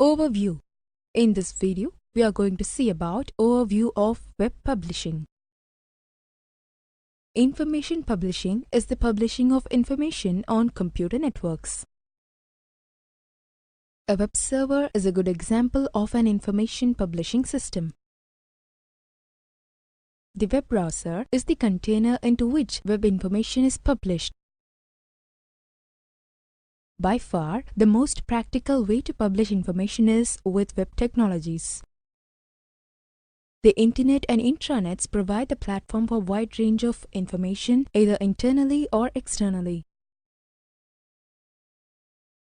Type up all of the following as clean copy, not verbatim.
Overview. In this video, we are going to see about overview of web publishing. Information publishing is the publishing of information on computer networks. A web server is a good example of an information publishing system. The web browser is the container into which web information is published. By far, the most practical way to publish information is with web technologies. The internet and intranets provide the platform for a wide range of information, either internally or externally.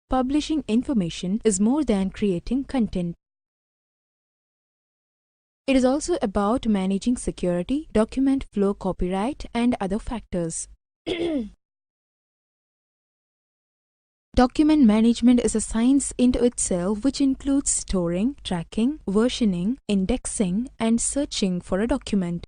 Publishing information is more than creating content. It is also about managing security, document flow, copyright, and other factors. Document management is a science into itself which includes storing, tracking, versioning, indexing, and searching for a document.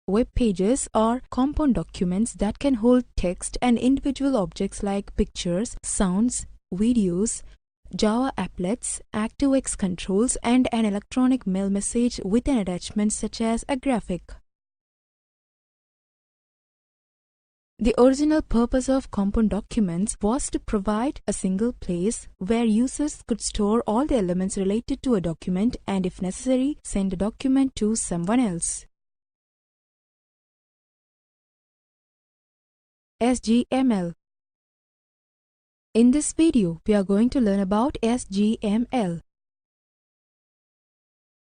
Web pages are compound documents that can hold text and individual objects like pictures, sounds, videos, Java applets, ActiveX controls, and an electronic mail message with an attachment such as a graphic. The original purpose of compound documents was to provide a single place where users could store all the elements related to a document and, if necessary, send a document to someone else. SGML. In this video, we are going to learn about SGML.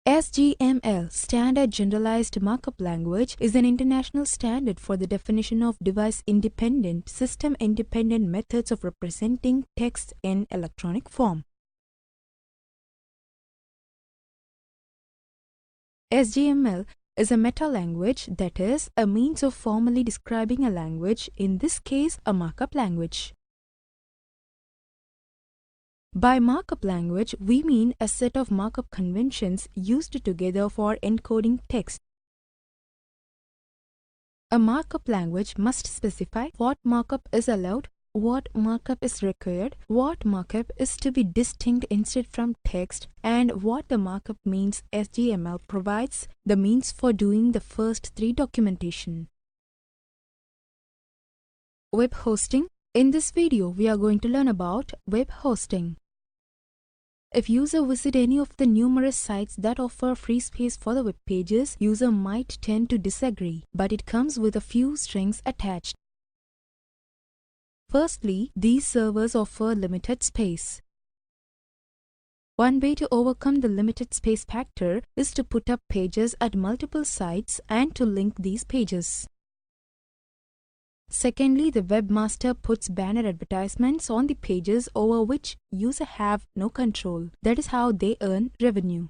SGML, Standard Generalized Markup Language, is an international standard for the definition of device-independent, system-independent methods of representing text in electronic form. SGML is a meta-language, that is, a means of formally describing a language, in this case, a markup language. By markup language, we mean a set of markup conventions used together for encoding text. A markup language must specify what markup is allowed, what markup is required, what markup is to be distinct instead from text, and what the markup means. SGML provides the means for doing the first three documentation. Web hosting. In this video, we are going to learn about web hosting. If user visit any of the numerous sites that offer free space for the web pages, user might tend to disagree, but it comes with a few strings attached. Firstly, these servers offer limited space. One way to overcome the limited space factor is to put up pages at multiple sites and to link these pages. Secondly, the webmaster puts banner advertisements on the pages over which users have no control. That is how they earn revenue.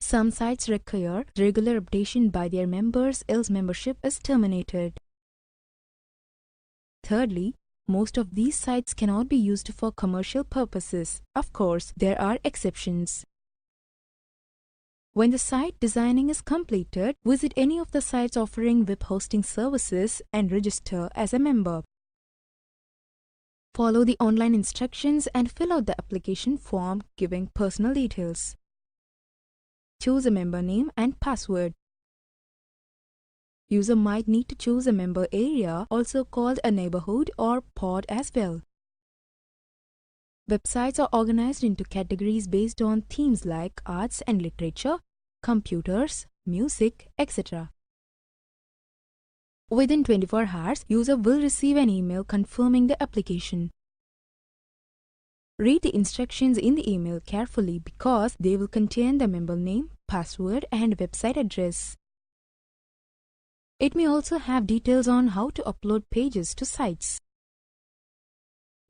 Some sites require regular updation by their members, else membership is terminated. Thirdly, most of these sites cannot be used for commercial purposes. Of course, there are exceptions. When the site designing is completed, visit any of the sites offering web hosting services and register as a member. Follow the online instructions and fill out the application form giving personal details. Choose a member name and password. User might need to choose a member area, also called a neighborhood or pod as well. Websites are organized into categories based on themes like arts and literature, computers, music, etc. Within 24 hours, user will receive an email confirming the application. Read the instructions in the email carefully because they will contain the member name, password, and website address. It may also have details on how to upload pages to sites.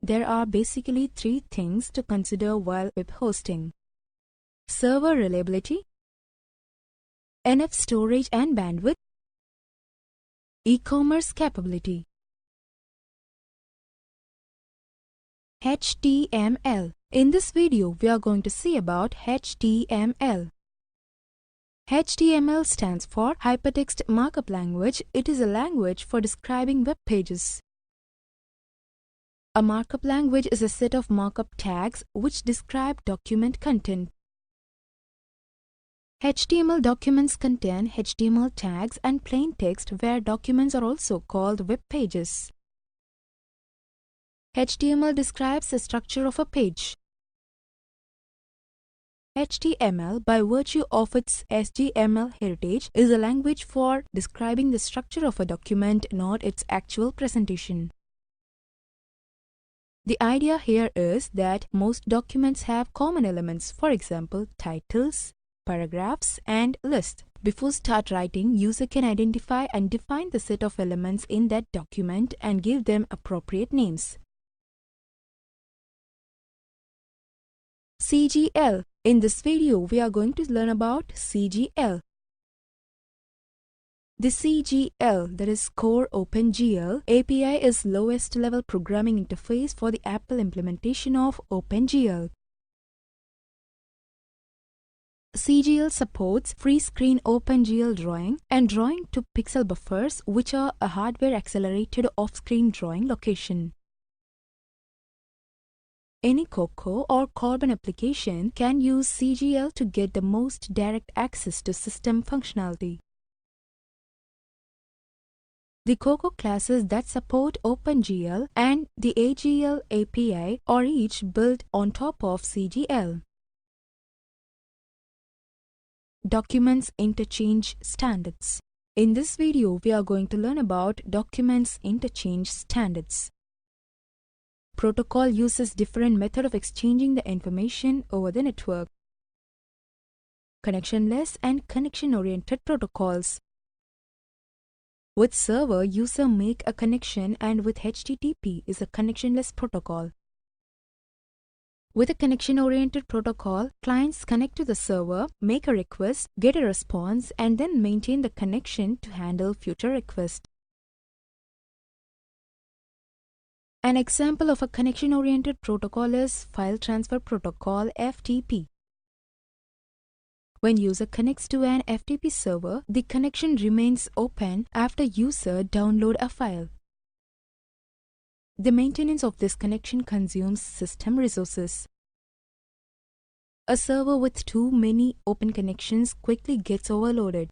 There are basically three things to consider while web hosting: server reliability, enough storage and bandwidth, e-commerce capability. HTML. In this video, we are going to see about HTML. HTML stands for Hypertext Markup Language. It is a language for describing web pages. A markup language is a set of markup tags which describe document content. HTML documents contain HTML tags and plain text, where documents are also called web pages. HTML describes the structure of a page. HTML, by virtue of its HTML heritage, is a language for describing the structure of a document, not its actual presentation. The idea here is that most documents have common elements, for example, titles, paragraphs, and lists. Before start writing, user can identify and define the set of elements in that document and give them appropriate names. CGL. In this video, we are going to learn about CGL. The CGL, that is Core OpenGL API, is lowest level programming interface for the Apple implementation of OpenGL. CGL supports free-screen OpenGL drawing and drawing to pixel buffers, which are a hardware-accelerated off-screen drawing location. Any Cocoa or Carbon application can use CGL to get the most direct access to system functionality. The Cocoa classes that support OpenGL and the AGL API are each built on top of CGL. Documents Interchange Standards. In this video, we are going to learn about Documents Interchange Standards. Protocol uses different method of exchanging the information over the network. Connectionless and connection-oriented protocols. With server, user make a connection, and with HTTP is a connectionless protocol. With a connection-oriented protocol, clients connect to the server, make a request, get a response, and then maintain the connection to handle future requests. An example of a connection-oriented protocol is File Transfer Protocol (FTP). When user connects to an FTP server, the connection remains open after user download a file. The maintenance of this connection consumes system resources. A server with too many open connections quickly gets overloaded.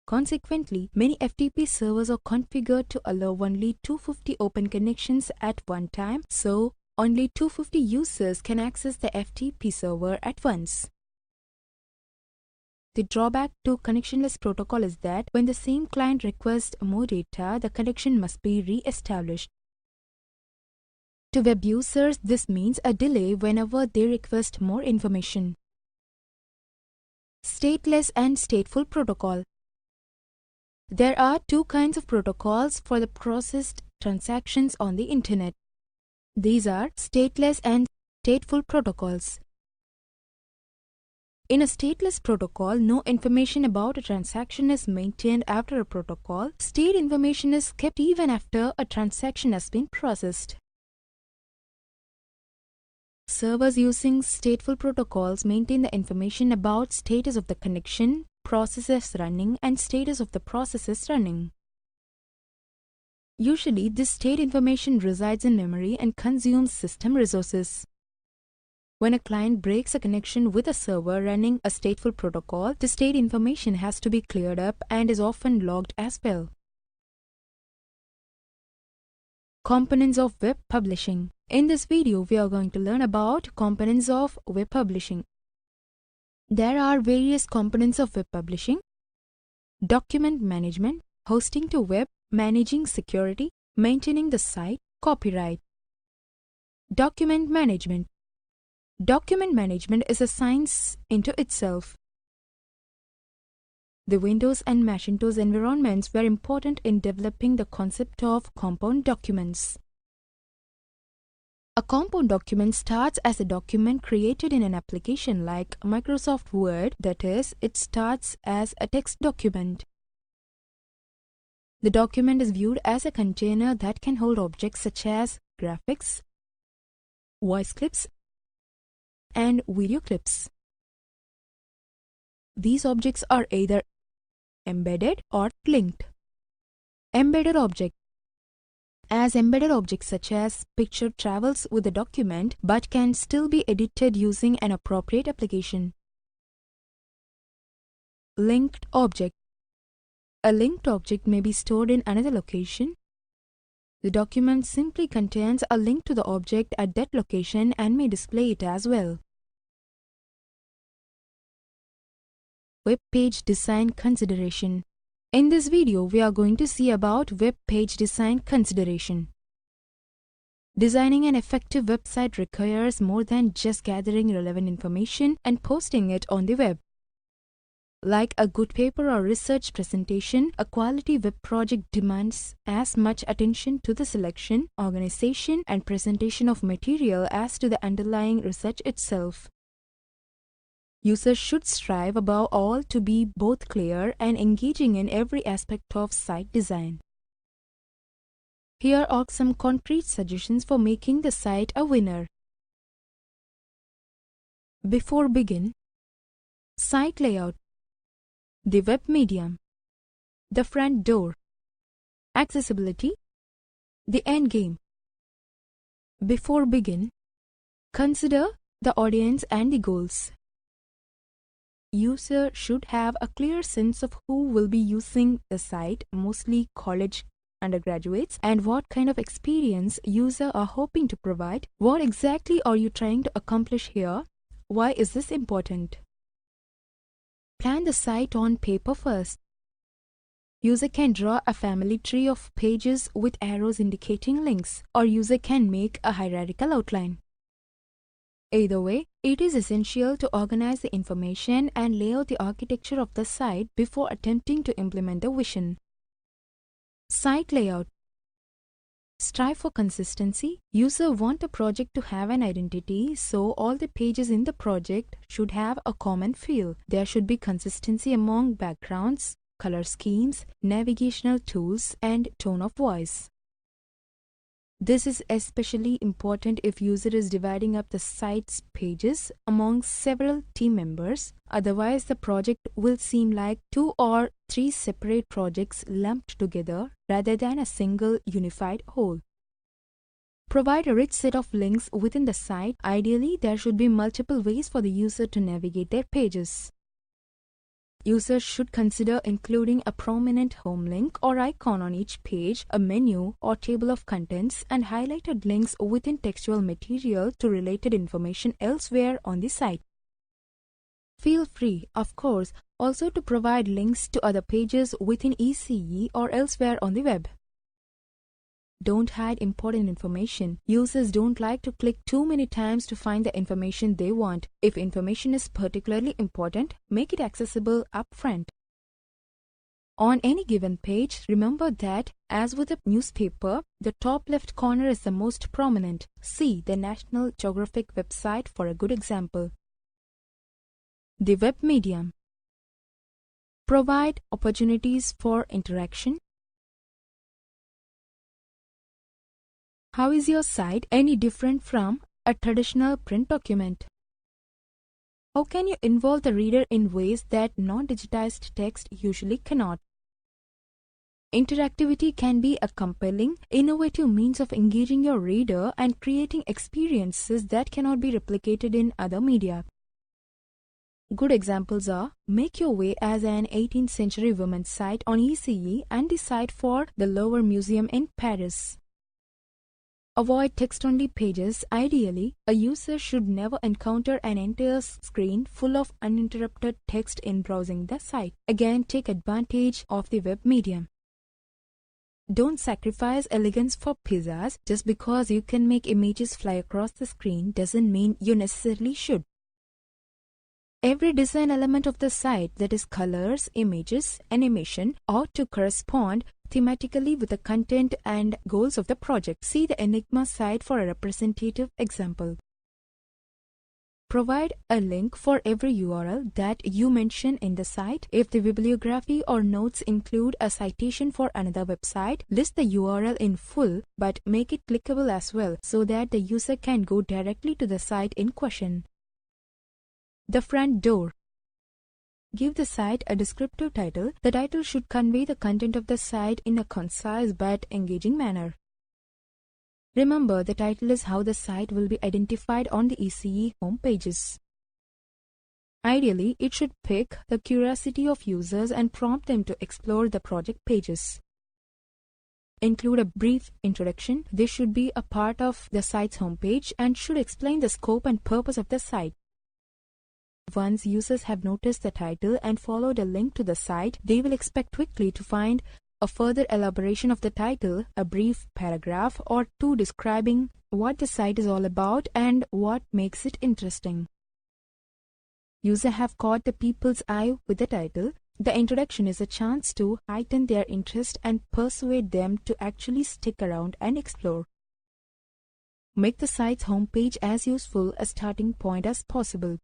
Consequently, many FTP servers are configured to allow only 250 open connections at one time, so only 250 users can access the FTP server at once. The drawback to connectionless protocol is that when the same client requests more data, the connection must be re-established. To web users, this means a delay whenever they request more information. Stateless and stateful protocol. There are two kinds of protocols for the processed transactions on the internet. These are stateless and stateful protocols. In a stateless protocol, no information about a transaction is maintained after a protocol. State information is kept even after a transaction has been processed. Servers using stateful protocols maintain the information about status of the connection, processes running, and status of the processes running. Usually, this state information resides in memory and consumes system resources. When a client breaks a connection with a server running a stateful protocol, the state information has to be cleared up and is often logged as well. Components of web publishing. In this video, we are going to learn about components of web publishing. There are various components of web publishing: document management, hosting to web, managing security, maintaining the site, copyright. Document management. Document management is a science into itself. The Windows and Macintosh environments were important in developing the concept of compound documents. A compound document starts as a document created in an application like Microsoft Word, that is, it starts as a text document. The document is viewed as a container that can hold objects such as graphics, voice clips, and video clips. These objects are either embedded or linked. Embedded object. as embedded objects such as picture travels with the document but can still be edited using an appropriate application. Linked object. A linked object may be stored in another location. The document simply contains a link to the object at that location and may display it as well. Web page design consideration. In this video, we are going to see about web page design consideration. Designing an effective website requires more than just gathering relevant information and posting it on the web. Like a good paper or research presentation, a quality web project demands as much attention to the selection, organization, and presentation of material as to the underlying research itself. Users should strive above all to be both clear and engaging in every aspect of site design. Here are some concrete suggestions for making the site a winner. Before begin, site layout, the web medium, the front door, accessibility, the end game. Before begin, consider the audience and the goals. User should have a clear sense of who will be using the site, mostly college undergraduates, and what kind of experience user are hoping to provide. What exactly are you trying to accomplish here? Why is this important? Plan the site on paper first. User can draw a family tree of pages with arrows indicating links, or user can make a hierarchical outline. Either way, it is essential to organize the information and lay out the architecture of the site before attempting to implement the vision. Site layout. Strive for consistency. User want a project to have an identity, so all the pages in the project should have a common feel. There should be consistency among backgrounds, color schemes, navigational tools, and tone of voice. This is especially important if user is dividing up the site's pages among several team members. Otherwise, the project will seem like 2 or 3 separate projects lumped together rather than a single unified whole. Provide a rich set of links within the site. Ideally, there should be multiple ways for the user to navigate their pages. Users should consider including a prominent home link or icon on each page, a menu or table of contents, and highlighted links within textual material to related information elsewhere on the site. Feel free, of course, also to provide links to other pages within ECE or elsewhere on the web. Don't hide important information. Users don't like to click too many times to find the information they want. If information is particularly important, make it accessible upfront. On any given page, remember that, as with a newspaper, the top left corner is the most prominent. See the National Geographic website for a good example. The web medium. Provide opportunities for interaction. How is your site any different from a traditional print document? How can you involve the reader in ways that non-digitized text usually cannot? Interactivity can be a compelling, innovative means of engaging your reader and creating experiences that cannot be replicated in other media. Good examples are: make your way as an 18th century women's site on ECE and the site for the Louvre Museum in Paris. Avoid text-only pages. Ideally, a user should never encounter an entire screen full of uninterrupted text in browsing the site. Again, take advantage of the web medium. Don't sacrifice elegance for pizzas. Just because you can make images fly across the screen doesn't mean you necessarily should. Every design element of the site, that is colors, images, animation, ought to correspond thematically with the content and goals of the project. See the Enigma site for a representative example. Provide a link for every URL that you mention in the site. If the bibliography or notes include a citation for another website, list the URL in full but make it clickable as well so that the user can go directly to the site in question. The front door. Give the site a descriptive title. The title should convey the content of the site in a concise but engaging manner. Remember, the title is how the site will be identified on the ECE home pages. Ideally, it should pique the curiosity of users and prompt them to explore the project pages. Include a brief introduction. This should be a part of the site's homepage and should explain the scope and purpose of the site. Once users have noticed the title and followed a link to the site, they will expect quickly to find a further elaboration of the title, a brief paragraph or two describing what the site is all about and what makes it interesting. Users have caught the people's eye with the title. The introduction is a chance to heighten their interest and persuade them to actually stick around and explore. Make the site's homepage as useful a starting point as possible.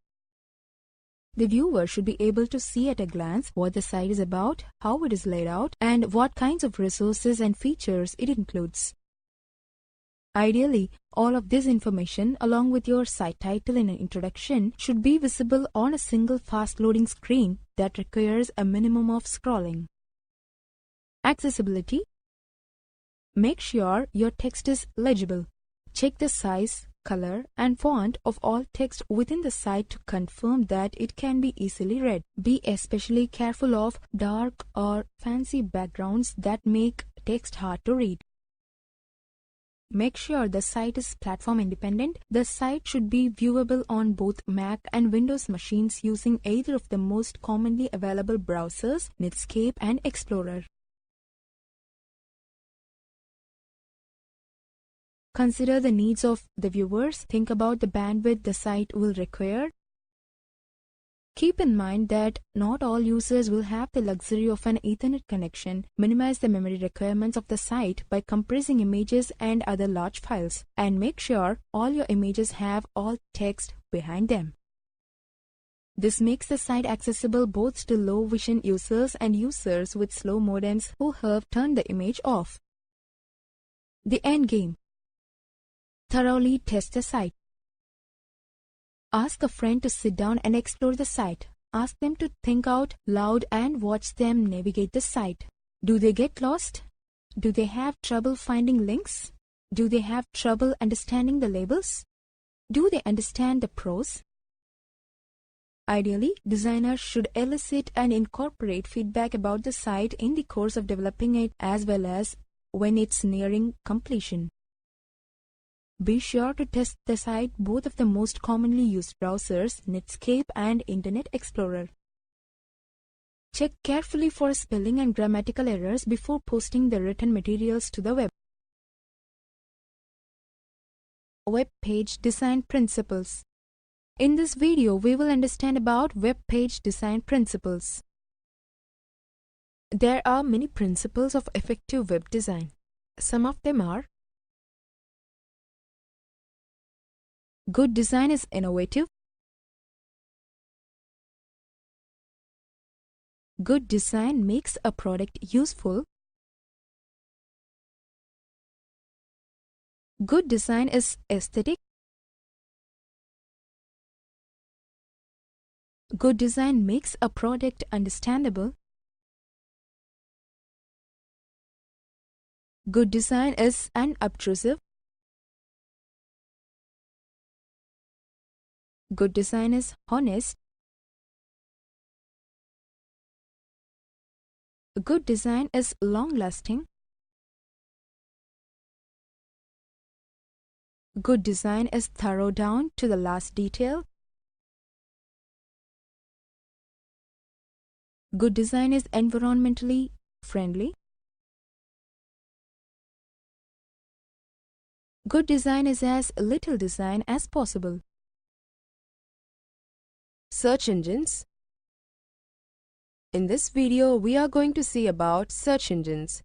The viewer should be able to see at a glance what the site is about, how it is laid out, and what kinds of resources and features it includes. Ideally, all of this information, along with your site title and an introduction, should be visible on a single fast-loading screen that requires a minimum of scrolling. Accessibility. Make sure your text is legible. Check the size, color, and font of all text within the site to confirm that it can be easily read. Be especially careful of dark or fancy backgrounds that make text hard to read. Make sure the site is platform independent. The site should be viewable on both Mac and Windows machines using either of the most commonly available browsers, Netscape and Explorer. Consider the needs of the viewers. Think about the bandwidth the site will require. Keep in mind that not all users will have the luxury of an Ethernet connection. Minimize the memory requirements of the site by compressing images and other large files, and make sure all your images have alt text behind them. This makes the site accessible both to low vision users and users with slow modems who have turned the image off. The end game. Thoroughly test the site. Ask a friend to sit down and explore the site. Ask them to think out loud and watch them navigate the site. Do they get lost? Do they have trouble finding links? Do they have trouble understanding the labels? Do they understand the prose? Ideally, designers should elicit and incorporate feedback about the site in the course of developing it as well as when it's nearing completion. Be sure to test the site both of the most commonly used browsers, Netscape and Internet Explorer. Check carefully for spelling and grammatical errors before posting the written materials to the web. Web page design principles. In this video, we will understand about web page design principles. There are many principles of effective web design. Some of them are: good design is innovative. Good design makes a product useful. Good design is aesthetic. Good design makes a product understandable. Good design is unobtrusive. Good design is honest. Good design is long-lasting. Good design is thorough down to the last detail. Good design is environmentally friendly. Good design is as little design as possible. Search engines. In this video, we are going to see about search engines.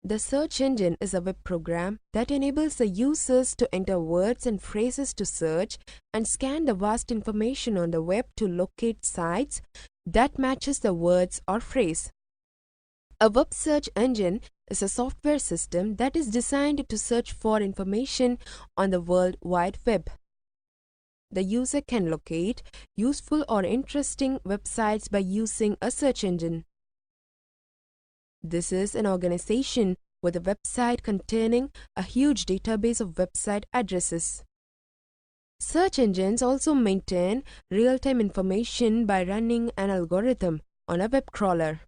The search engine is a web program that enables the users to enter words and phrases to search and scan the vast information on the web to locate sites that matches the words or phrase. A web search engine is a software system that is designed to search for information on the World Wide Web. The user can locate useful or interesting websites by using a search engine. This is an organization with a website containing a huge database of website addresses. Search engines also maintain real-time information by running an algorithm on a web crawler.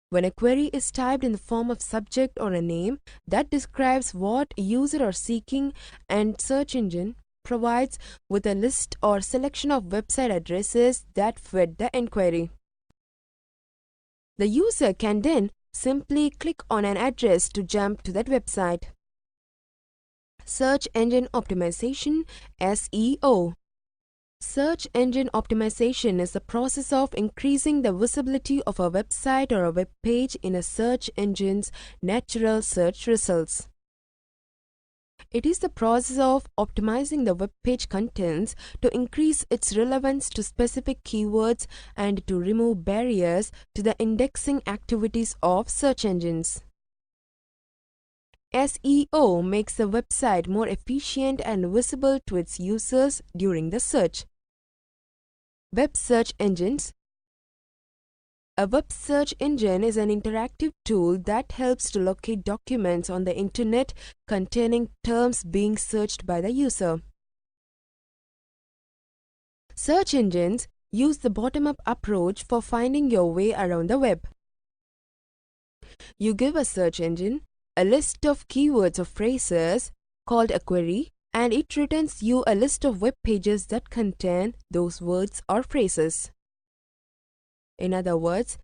When a query is typed in the form of subject or a name that describes what users are seeking, and search engine provides with a list or selection of website addresses that fit the inquiry. The user can then simply click on an address to jump to that website. Search engine optimization, SEO. Search engine optimization is the process of increasing the visibility of a website or a web page in a search engine's natural search results. It is the process of optimizing the web page contents to increase its relevance to specific keywords and to remove barriers to the indexing activities of search engines. SEO makes the website more efficient and visible to its users during the search. Web search engines. A web search engine is an interactive tool that helps to locate documents on the internet containing terms being searched by the user. Search engines use the bottom-up approach for finding your way around the web. You give a search engine a list of keywords or phrases called a query, and it returns you a list of web pages that contain those words or phrases. In other words,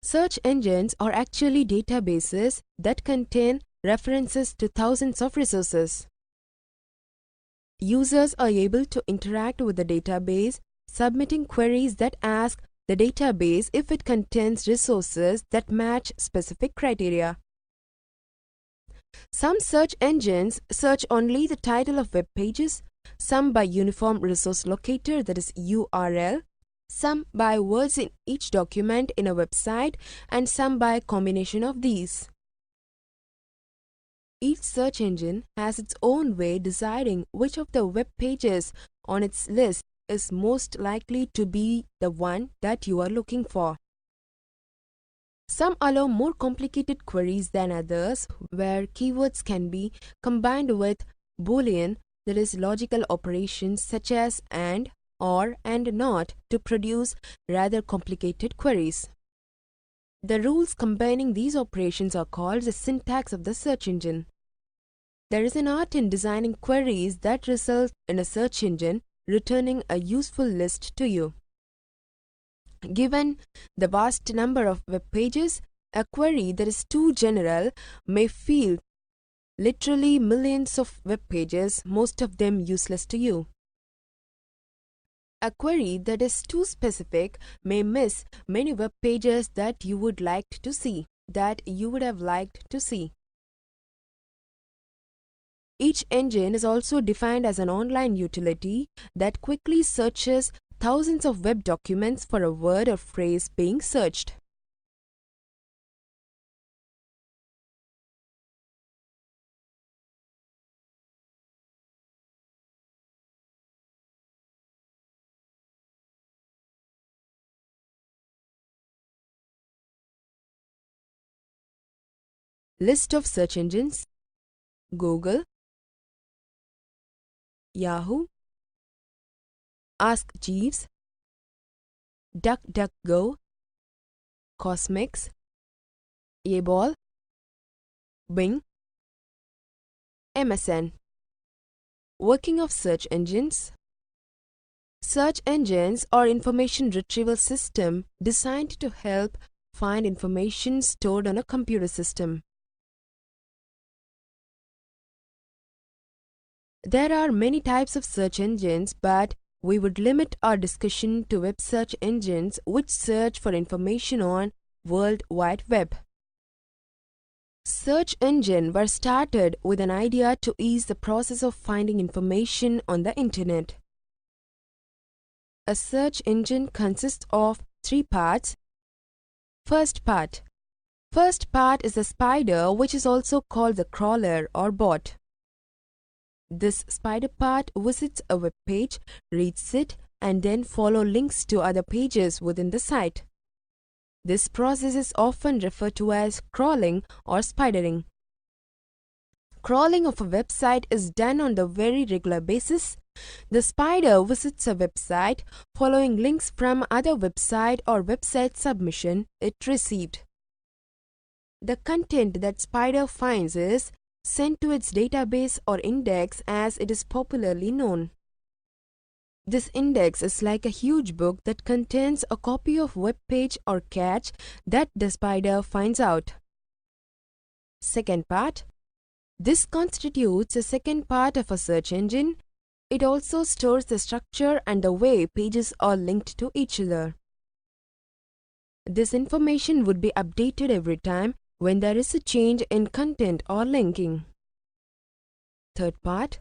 search engines are actually databases that contain references to thousands of resources. Users are able to interact with the database, submitting queries that ask the database if it contains resources that match specific criteria. Some search engines search only the title of web pages, some by Uniform Resource Locator, that is URL, some by words in each document in a website, and some by a combination of these. Each search engine has its own way deciding which of the web pages on its list is most likely to be the one that you are looking for. Some allow more complicated queries than others, where keywords can be combined with Boolean, that is logical operations such as and, or, and not, to produce rather complicated queries. The rules combining these operations are called the syntax of the search engine. There is an art in designing queries that result in a search engine returning a useful list to you. Given the vast number of web pages, a query that is too general may field literally millions of web pages, most of them useless to you. A query that is too specific may miss many web pages that you would have liked to see. Each engine is also defined as an online utility that quickly searches thousands of web documents for a word or phrase being searched. List of search engines: Google, Yahoo, Ask Jeeves, DuckDuckGo, Cosmix, Yabol, Bing, MSN. Working of search engines. Search engines are information retrieval system designed to help find information stored on a computer system. There are many types of search engines, but we would limit our discussion to web search engines which search for information on World Wide Web. Search engines were started with an idea to ease the process of finding information on the internet. A search engine consists of 3 parts. First part is the spider, which is also called the crawler or bot. This spider part visits a web page, reads it, and then follows links to other pages within the site. This process is often referred to as crawling or spidering. Crawling of a website is done on a very regular basis. The spider visits a website, following links from other website or website submission it received. The content that spider finds is sent to its database or index, as it is popularly known. This index is like a huge book that contains a copy of web page or catch that the spider finds out. Second part. This constitutes a second part of a search engine. It also stores the structure and the way pages are linked to each other. This information would be updated every time when there is a change in content or linking. Third part.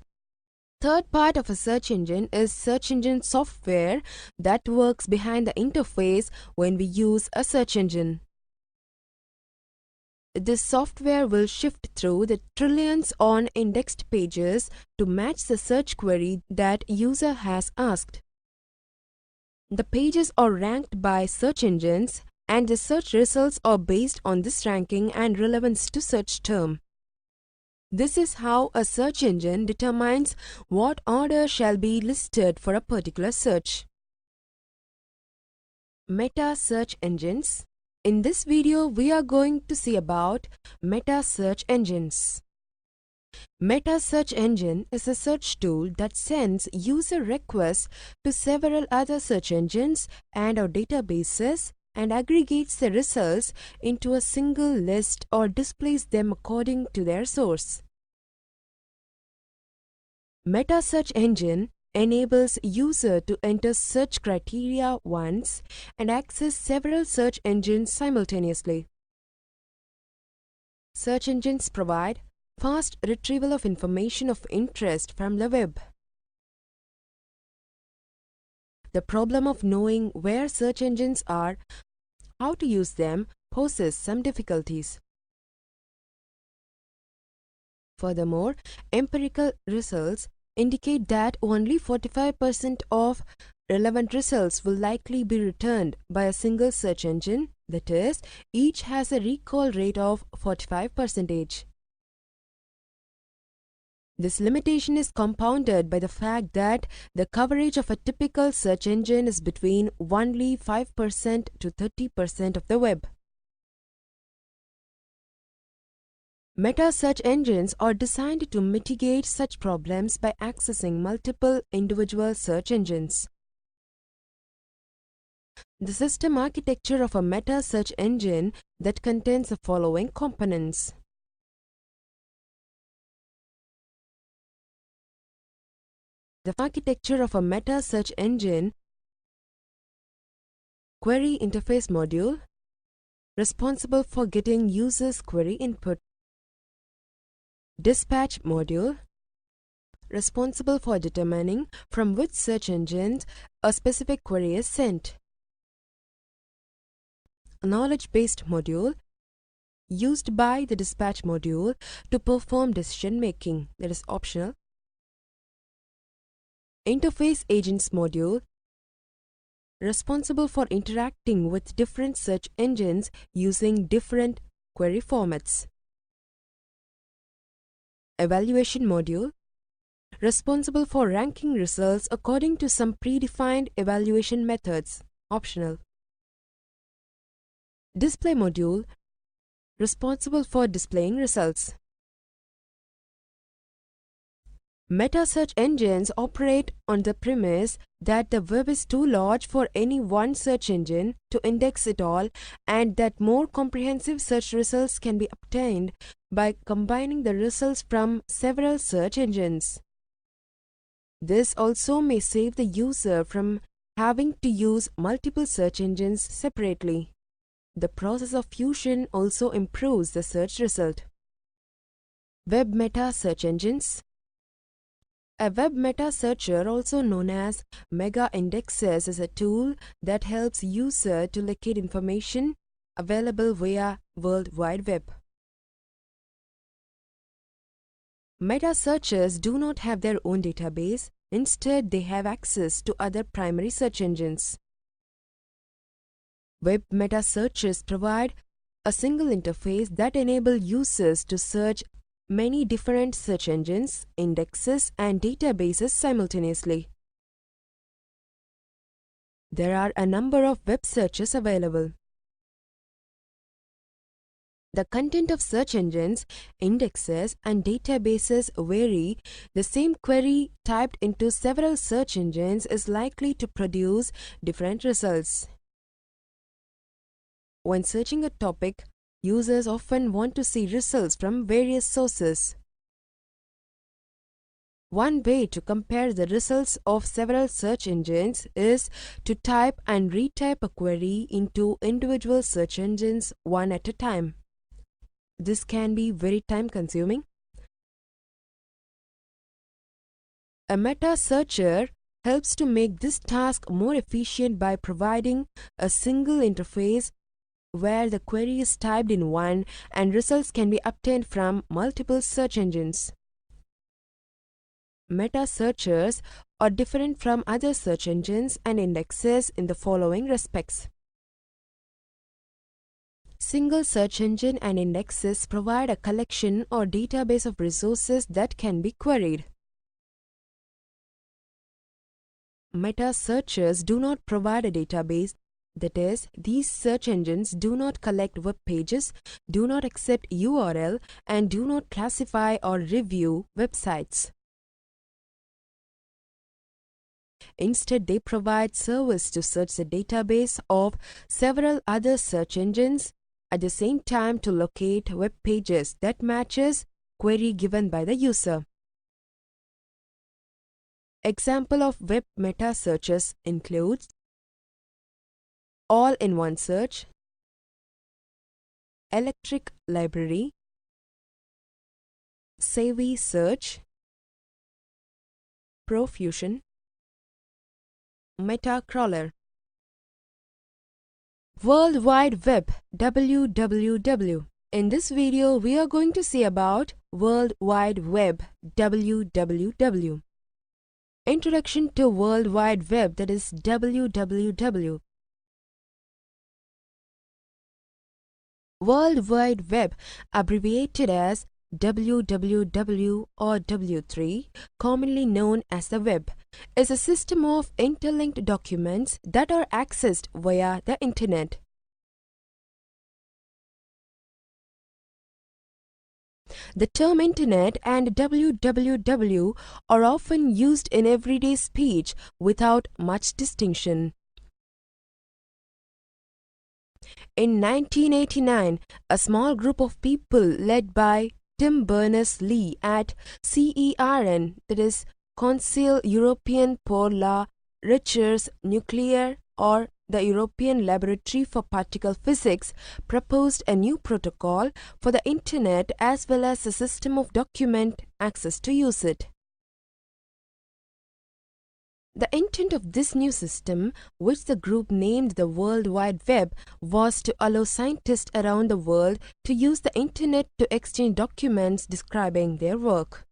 Third part of a search engine is search engine software that works behind the interface when we use a search engine. This software will shift through the trillions on indexed pages to match the search query that user has asked. The pages are ranked by search engines, and the search results are based on this ranking and relevance to search term. This is how a search engine determines what order shall be listed for a particular search. Meta search engines. In this video, we are going to see about meta search engines. Meta search engine is a search tool that sends user requests to several other search engines and or databases and aggregates the results into a single list or displays them according to their source. Meta search engine enables user to enter search criteria once and access several search engines simultaneously. Search engines provide fast retrieval of information of interest from the web. The problem of knowing where search engines are, how to use them, poses some difficulties. Furthermore, empirical results indicate that only 45% of relevant results will likely be returned by a single search engine, that is, each has a recall rate of 45%. This limitation is compounded by the fact that the coverage of a typical search engine is between only 5% to 30% of the web. Meta search engines are designed to mitigate such problems by accessing multiple individual search engines. The system architecture of a meta search engine that contains the following components. The architecture of a meta search engine: query interface module, responsible for getting users' query input; dispatch module, responsible for determining from which search engines a specific query is sent; knowledge-based module, used by the dispatch module to perform decision making, that is optional; interface agents module, responsible for interacting with different search engines using different query formats; evaluation module, responsible for ranking results according to some predefined evaluation methods, optional; display module, responsible for displaying results. Meta search engines operate on the premise that the web is too large for any one search engine to index it all, and that more comprehensive search results can be obtained by combining the results from several search engines. This also may save the user from having to use multiple search engines separately. The process of fusion also improves the search result. Web meta search engines. A web meta searcher, also known as mega indexes, is a tool that helps user to locate information available via World Wide Web. Meta searchers do not have their own database. Instead, they have access to other primary search engines. Web meta searches provide a single interface that enables users to search many different search engines, indexes, and databases simultaneously. There are a number of web searches available. The content of search engines, indexes, and databases vary. The same query typed into several search engines is likely to produce different results. When searching a topic, users often want to see results from various sources. One way to compare the results of several search engines is to type and retype a query into individual search engines one at a time. This can be very time-consuming. A meta searcher helps to make this task more efficient by providing a single interface where the query is typed in one and results can be obtained from multiple search engines. Meta searchers are different from other search engines and indexes in the following respects. Single search engine and indexes provide a collection or database of resources that can be queried. Meta searchers do not provide a database. That is, these search engines do not collect web pages, do not accept URL, and do not classify or review websites. Instead, they provide service to search the database of several other search engines at the same time to locate web pages that matches query given by the user. Example of web meta searches includes all-in-one search, electric library, Savvy search, profusion, meta crawler. World Wide Web WWW. In this video, we are going to see about World Wide Web WWW. Introduction to World Wide Web, that is WWW. World Wide Web, abbreviated as WWW or W3, commonly known as the web, is a system of interlinked documents that are accessed via the Internet. The term Internet and WWW are often used in everyday speech without much distinction. In 1989, a small group of people led by Tim Berners-Lee at CERN, that is Conseil Européen pour la Recherche Nucléaire, or the European Laboratory for Particle Physics, proposed a new protocol for the Internet as well as a system of document access to use it. The intent of this new system, which the group named the World Wide Web, was to allow scientists around the world to use the Internet to exchange documents describing their work.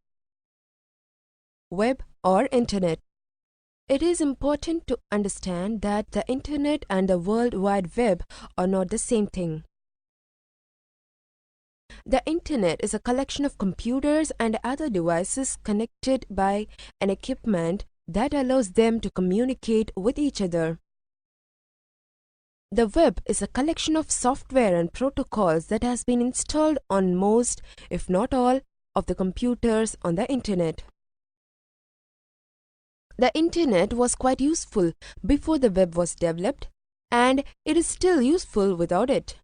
Web or Internet. It is important to understand that the Internet and the World Wide Web are not the same thing. The Internet is a collection of computers and other devices connected by an equipment that allows them to communicate with each other. The web is a collection of software and protocols that has been installed on most, if not all, of the computers on the Internet. The Internet was quite useful before the web was developed, and it is still useful without it.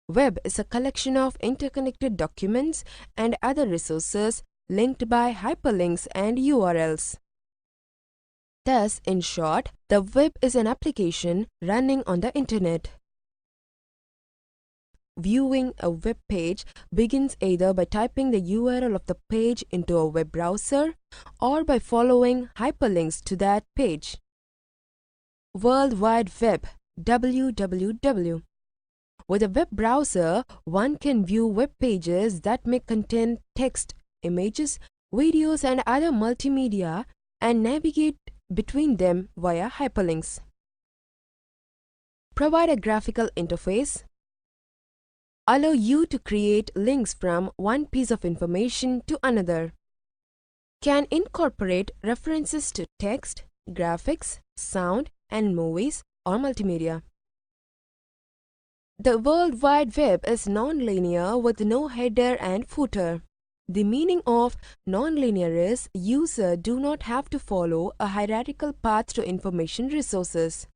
Web is a collection of interconnected documents and other resources linked by hyperlinks and URLs. Thus, in short, the web is an application running on the Internet. Viewing a web page begins either by typing the URL of the page into a web browser or by following hyperlinks to that page. World Wide Web WWW. With a web browser, one can view web pages that may contain text, images, videos, and other multimedia and navigate between them via hyperlinks. provide a graphical interface, allow you to create links from one piece of information to another, can incorporate references to text, graphics, sound, and movies or multimedia. The World Wide Web is non-linear with no header and footer. The meaning of non-linear is users do not have to follow a hierarchical path to information resources.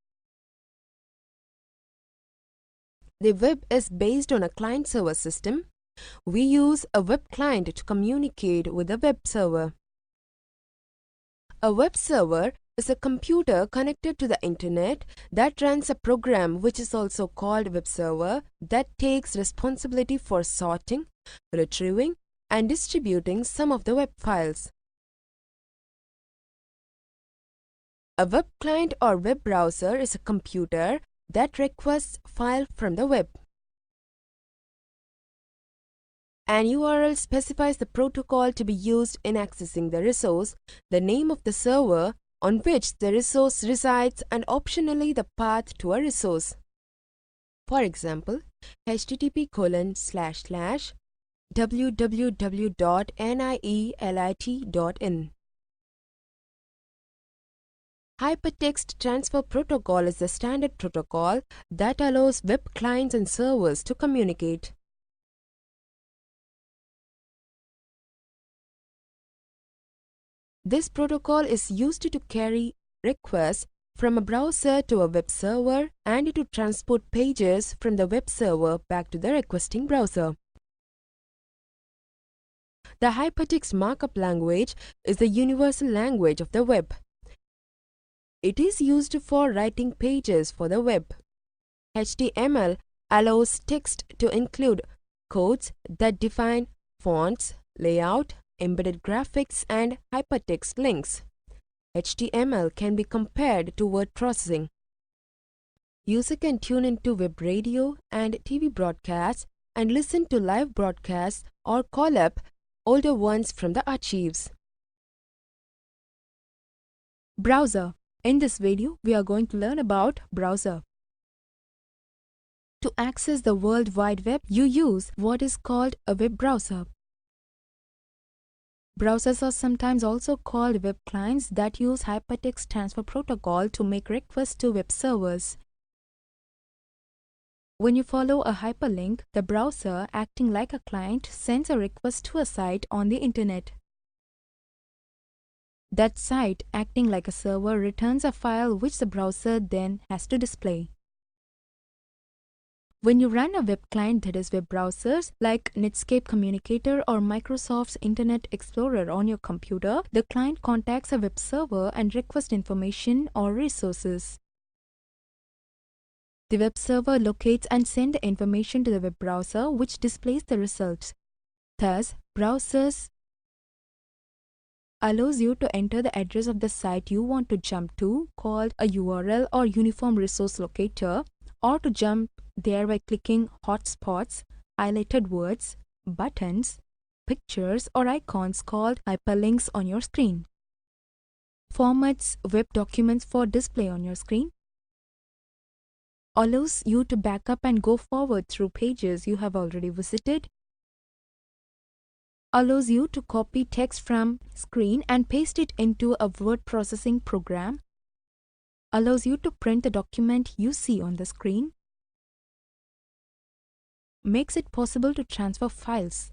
The web is based on a client-server system. We use a web client to communicate with a web server. A web server is a computer connected to the internet that runs a program which is also called web server that takes responsibility for sorting, retrieving, and distributing some of the web files. A web client or web browser is a computer that requests files from the web. An URL specifies the protocol to be used in accessing the resource, the name of the server on which the resource resides, and optionally the path to a resource. For example, http://www.nielit.in. Hypertext Transfer Protocol is the standard protocol that allows web clients and servers to communicate. This protocol is used to carry requests from a browser to a web server and to transport pages from the web server back to the requesting browser. The hypertext markup language is the universal language of the web. It is used for writing pages for the web. HTML allows text to include codes that define fonts, layout, embedded graphics, and hypertext links. HTML can be compared to word processing. User can tune into web radio and TV broadcasts and listen to live broadcasts or call up older ones from the archives. Browser. In this video, we are going to learn about browser. To access the World Wide Web, you use what is called a web browser. Browsers are sometimes also called web clients that use Hypertext Transfer Protocol to make requests to web servers. When you follow a hyperlink, the browser, acting like a client, sends a request to a site on the internet. That site, acting like a server, returns a file which the browser then has to display. When you run a web client, that is web browsers like Netscape Communicator or Microsoft's Internet Explorer on your computer, the client contacts a web server and requests information or resources. The web server locates and sends the information to the web browser, which displays the results. Thus, browsers allows you to enter the address of the site you want to jump to, called a URL or Uniform Resource Locator, or to jump there by clicking hotspots, highlighted words, buttons, pictures, or icons called hyperlinks on your screen. Formats web documents for display on your screen. Allows you to back up and go forward through pages you have already visited. Allows you to copy text from screen and paste it into a word processing program. Allows you to print the document you see on the screen. Makes it possible to transfer files,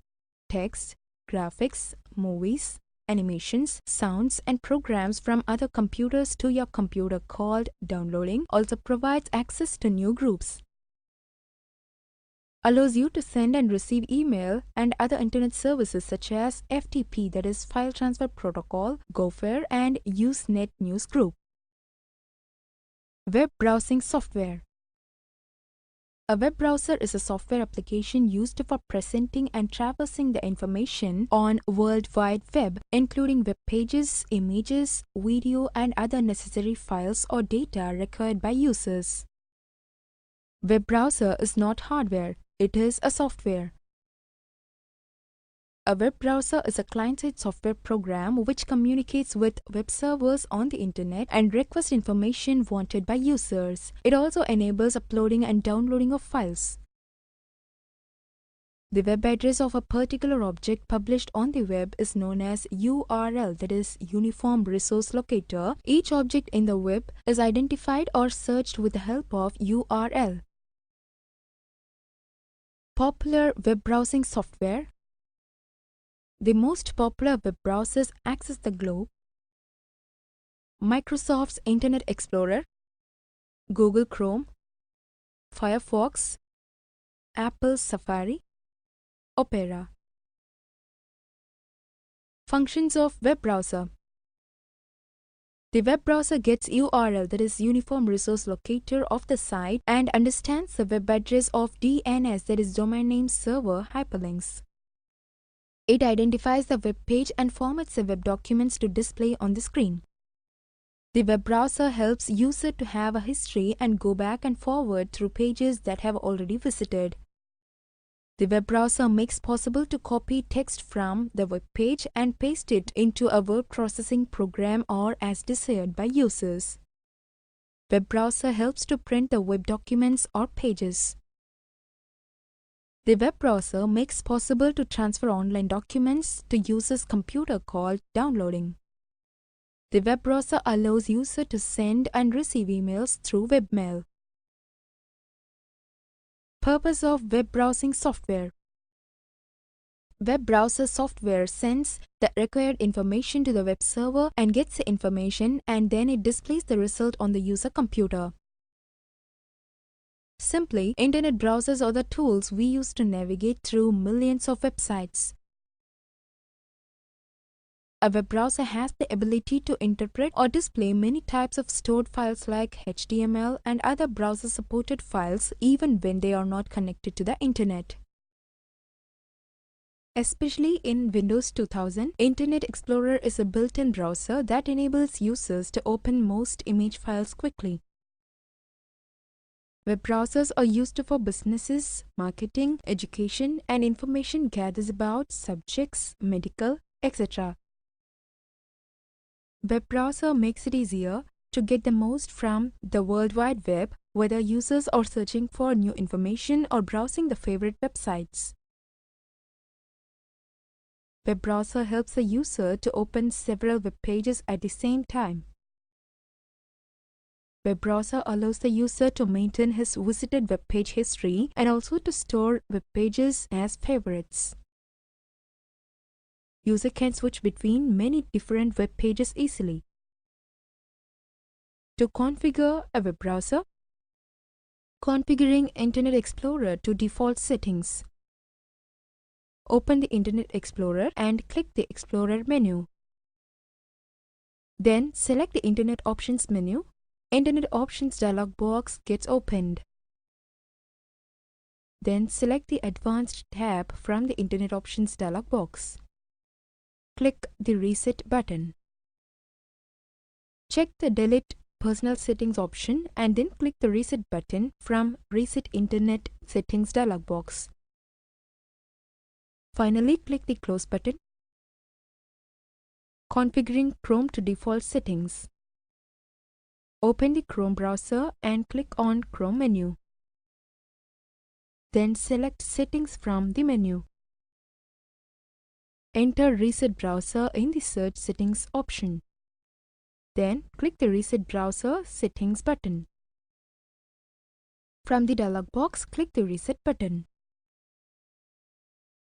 text, graphics, movies, animations, sounds, and programs from other computers to your computer, called downloading. Also provides access to new groups. Allows you to send and receive email and other internet services such as FTP, that is File Transfer Protocol, Gopher, and Usenet News Group. Web browsing software. A web browser is a software application used for presenting and traversing the information on World Wide Web, including web pages, images, video, and other necessary files or data required by users. Web browser is not hardware, it is a software. A web browser is a client-side software program which communicates with web servers on the internet and requests information wanted by users. It also enables uploading and downloading of files. The web address of a particular object published on the web is known as URL, that is Uniform Resource Locator. Each object in the web is identified or searched with the help of URL. Popular web browsing software. The most popular web browsers access the globe: Microsoft's Internet Explorer, Google Chrome, Firefox, Apple's Safari, Opera. Functions of web browser. The web browser gets URL, that is Uniform Resource Locator, of the site and understands the web address of DNS, that is Domain Name Server hyperlinks. It identifies the web page and formats the web documents to display on the screen. The web browser helps user to have a history and go back and forward through pages that have already visited. The web browser makes possible to copy text from the web page and paste it into a word processing program or as desired by users. Web browser helps to print the web documents or pages. The web browser makes possible to transfer online documents to user's computer, called downloading. The web browser allows user to send and receive emails through webmail. Purpose of web browsing software. Web browser software sends the required information to the web server and gets the information, and then it displays the result on the user computer. Simply, internet browsers are the tools we use to navigate through millions of websites. A web browser has the ability to interpret or display many types of stored files like HTML and other browser-supported files even when they are not connected to the internet. Especially in Windows 2000, Internet Explorer is a built-in browser that enables users to open most image files quickly. Web browsers are used for businesses, marketing, education, and information gathers about subjects, medical, etc. Web browser makes it easier to get the most from the World Wide Web, whether users are searching for new information or browsing the favorite websites. Web browser helps the user to open several web pages at the same time. Web browser allows the user to maintain his visited web page history and also to store web pages as favorites. User can switch between many different web pages easily. To configure a web browser, configuring Internet Explorer to default settings. Open the Internet Explorer and click the Explorer menu. Then select the Internet Options menu. Internet Options dialog box gets opened. Then select the Advanced tab from the Internet Options dialog box. Click the Reset button. Check the Delete Personal Settings option and then click the Reset button from Reset Internet Settings dialog box. Finally, click the Close button. Configuring Chrome to default settings. Open the Chrome browser and click on Chrome menu. Then select Settings from the menu. Enter Reset Browser in the Search Settings option. Then click the Reset Browser Settings button. From the dialog box, click the Reset button.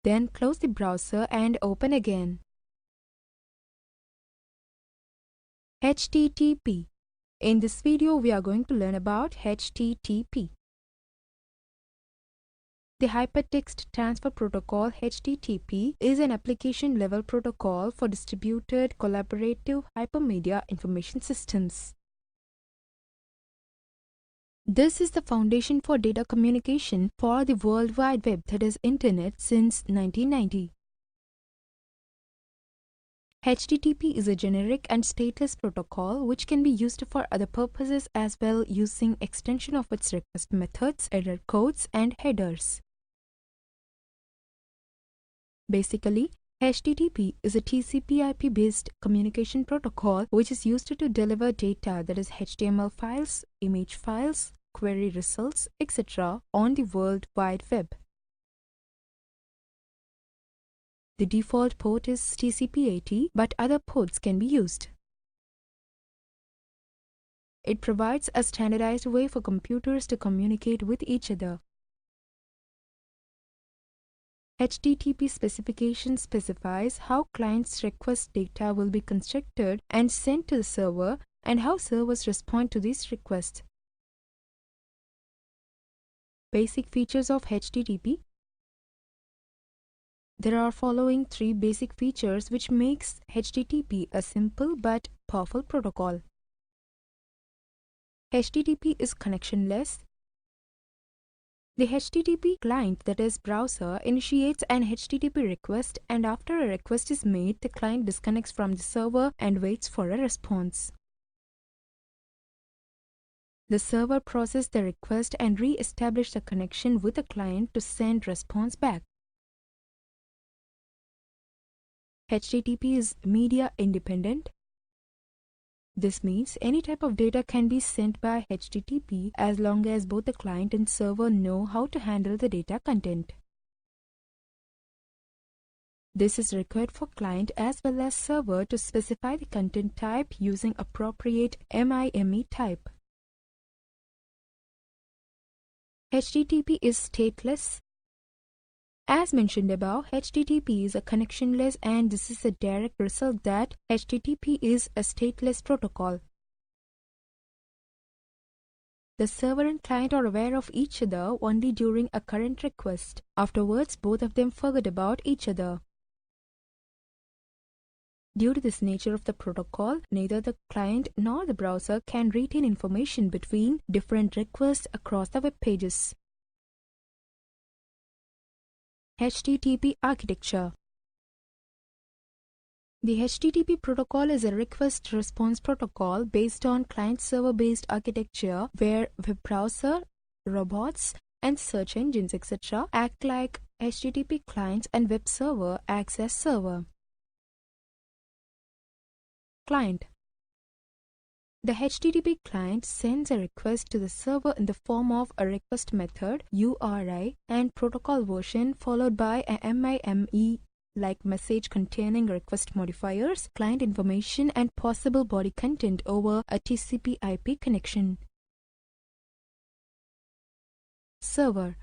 Then close the browser and open again. HTTP. In this video, we are going to learn about HTTP. The Hypertext Transfer Protocol (HTTP) is an application-level protocol for distributed collaborative hypermedia information systems. This is the foundation for data communication for the World Wide Web, that is Internet, since 1990. HTTP is a generic and stateless protocol which can be used for other purposes as well, using extension of its request methods, error codes, and headers. Basically, HTTP is a TCP/IP-based communication protocol which is used to deliver data, that is HTML files, image files, query results, etc. on the World Wide Web. The default port is TCP/80, but other ports can be used. It provides a standardized way for computers to communicate with each other. HTTP specification specifies how clients' request data will be constructed and sent to the server and how servers respond to these requests. Basic features of HTTP. There are following 3 basic features which makes HTTP a simple but powerful protocol. HTTP is connectionless. The HTTP client, that is browser, initiates an HTTP request, and after a request is made, the client disconnects from the server and waits for a response. The server processes the request and re-establishes the connection with the client to send response back. HTTP is media independent. This means any type of data can be sent by HTTP as long as both the client and server know how to handle the data content. This is required for client as well as server to specify the content type using appropriate MIME type. HTTP is stateless. As mentioned above, HTTP is a connectionless, and this is a direct result that HTTP is a stateless protocol. The server and client are aware of each other only during a current request. Afterwards, both of them forget about each other. Due to this nature of the protocol, neither the client nor the browser can retain information between different requests across the web pages. HTTP architecture. The HTTP protocol is a request-response protocol based on client-server-based architecture where web browser, robots, and search engines, etc. act like HTTP clients and web server acts as server. Client. The HTTP client sends a request to the server in the form of a request method, URI, and protocol version followed by a MIME like message containing request modifiers, client information, and possible body content over a TCP/IP connection. Server.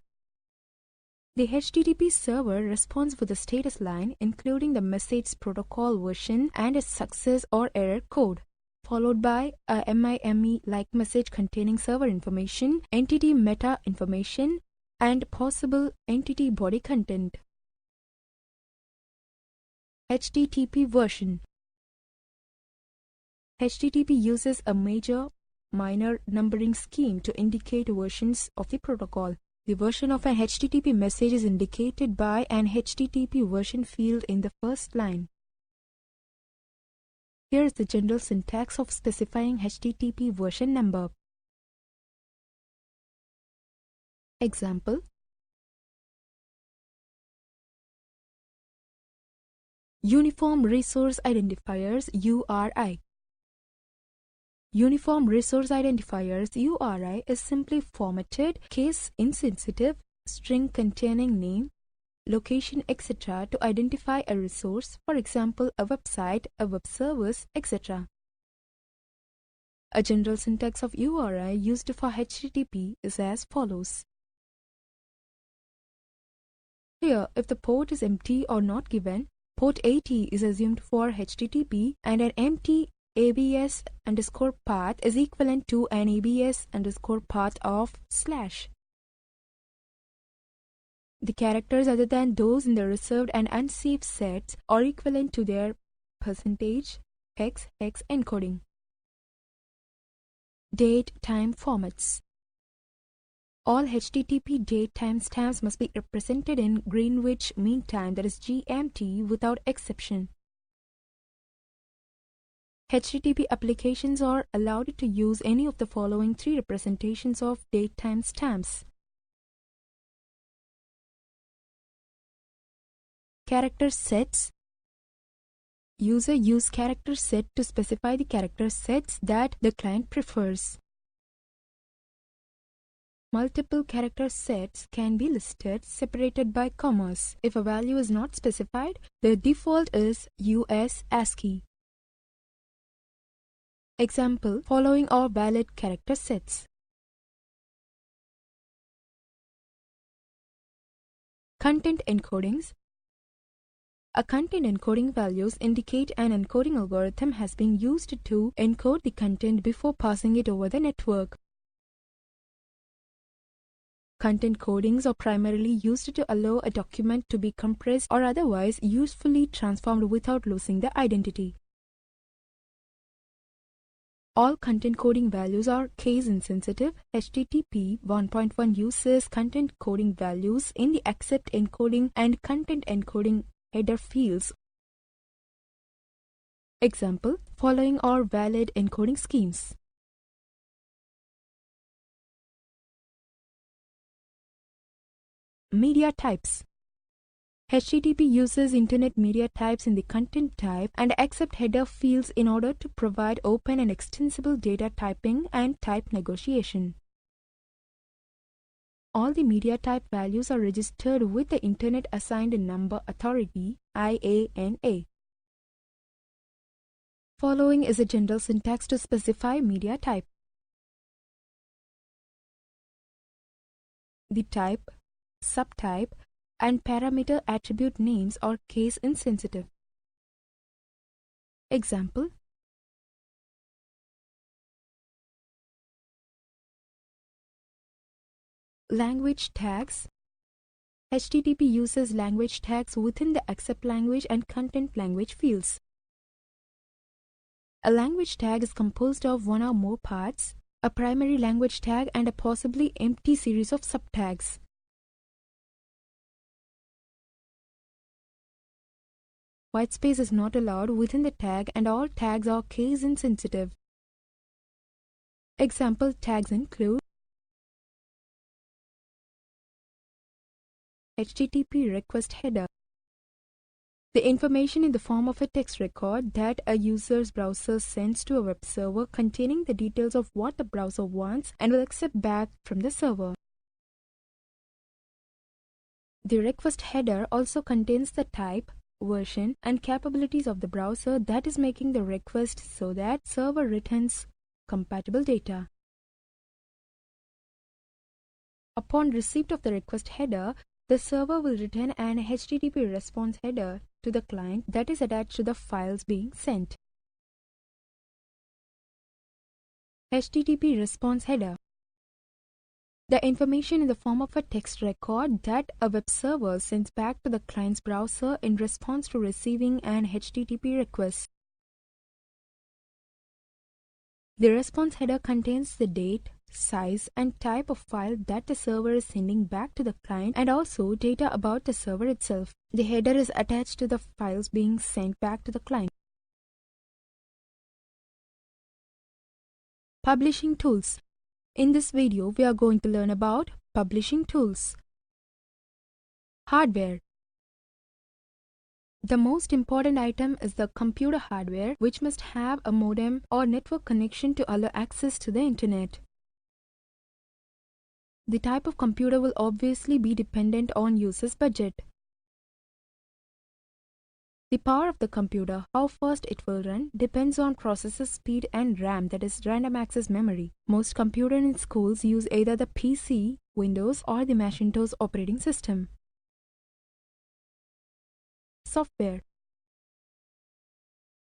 The HTTP server responds with a status line including the message protocol version and its success or error code, followed by a MIME like message containing server information, entity meta information, and possible entity body content. HTTP version. HTTP uses a major-minor numbering scheme to indicate versions of the protocol. The version of an HTTP message is indicated by an HTTP version field in the first line. Here is the general syntax of specifying HTTP version number. Example. Uniform Resource Identifiers URI. Uniform Resource Identifiers URI is simply formatted, case-insensitive string containing name, location, etc. to identify a resource, for example, a website, a web service, etc. A general syntax of URI used for HTTP is as follows. Here, if the port is empty or not given, port 80 is assumed for HTTP and an empty ABS underscore path is equivalent to an ABS underscore path of /. The characters other than those in the reserved and unsafe sets are equivalent to their %, hex encoding. Date time formats. All HTTP date timestamps must be represented in Greenwich Mean Time, that is GMT, without exception. HTTP applications are allowed to use any of the following 3 representations of date timestamps. Character sets, User use character set to specify the character sets that the client prefers. Multiple character sets can be listed separated by commas. If a value is not specified, the default is US ASCII. Example: following are valid character sets. Content encodings. A content encoding values indicate an encoding algorithm has been used to encode the content before passing it over the network. Content codings are primarily used to allow a document to be compressed or otherwise usefully transformed without losing the identity. All content coding values are case insensitive. HTTP 1.1 uses content coding values in the accept encoding and content encoding header fields. Example: following are valid encoding schemes. Media types. HTTP uses Internet media types in the content type and accept header fields in order to provide open and extensible data typing and type negotiation. All the media type values are registered with the Internet Assigned Number Authority (IANA). Following is a general syntax to specify media type. The type, subtype, and parameter attribute names are case insensitive. Example: language tags. HTTP uses language tags within the accept language and content language fields. A language tag is composed of one or more parts, a primary language tag and a possibly empty series of subtags. Whitespace is not allowed within the tag and all tags are case insensitive. Example tags include HTTP request header. The information in the form of a text record that a user's browser sends to a web server containing the details of what the browser wants and will accept back from the server. The request header also contains the type, version, and capabilities of the browser that is making the request so that server returns compatible data. Upon receipt of the request header, the server will return an HTTP response header to the client that is attached to the files being sent. HTTP response header. The information in the form of a text record that a web server sends back to the client's browser in response to receiving an HTTP request. The response header contains the date, size, and type of file that the server is sending back to the client and also data about the server itself. The header is attached to the files being sent back to the client. Publishing tools. In this video, we are going to learn about publishing tools. Hardware. The most important item is the computer hardware, which must have a modem or network connection to allow access to the internet. The type of computer will obviously be dependent on user's budget. The power of the computer, how fast it will run, depends on processor speed and RAM, that is random access memory. Most computers in schools use either the PC, Windows, or the Macintosh operating system. Software.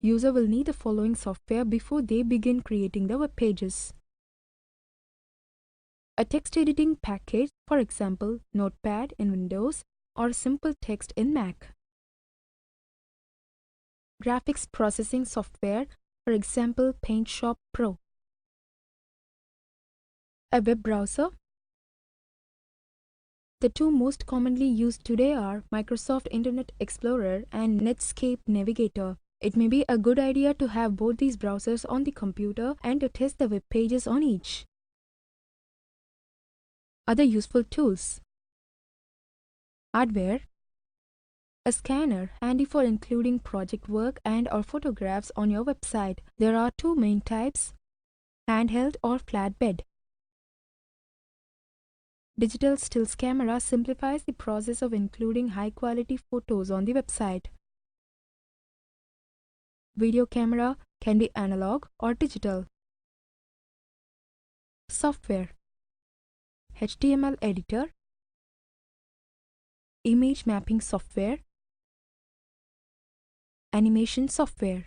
User will need the following software before they begin creating the web pages. A text editing package, for example, Notepad in Windows or Simple Text in Mac. Graphics processing software, for example, PaintShop Pro. A web browser. The two most commonly used today are Microsoft Internet Explorer and Netscape Navigator. It may be a good idea to have both these browsers on the computer and to test the web pages on each. Other useful tools. Hardware. A scanner, handy for including project work and or photographs on your website. There are two main types, handheld or flatbed. Digital stills camera simplifies the process of including high-quality photos on the website. Video camera can be analog or digital. Software: HTML editor, image mapping software, animation software.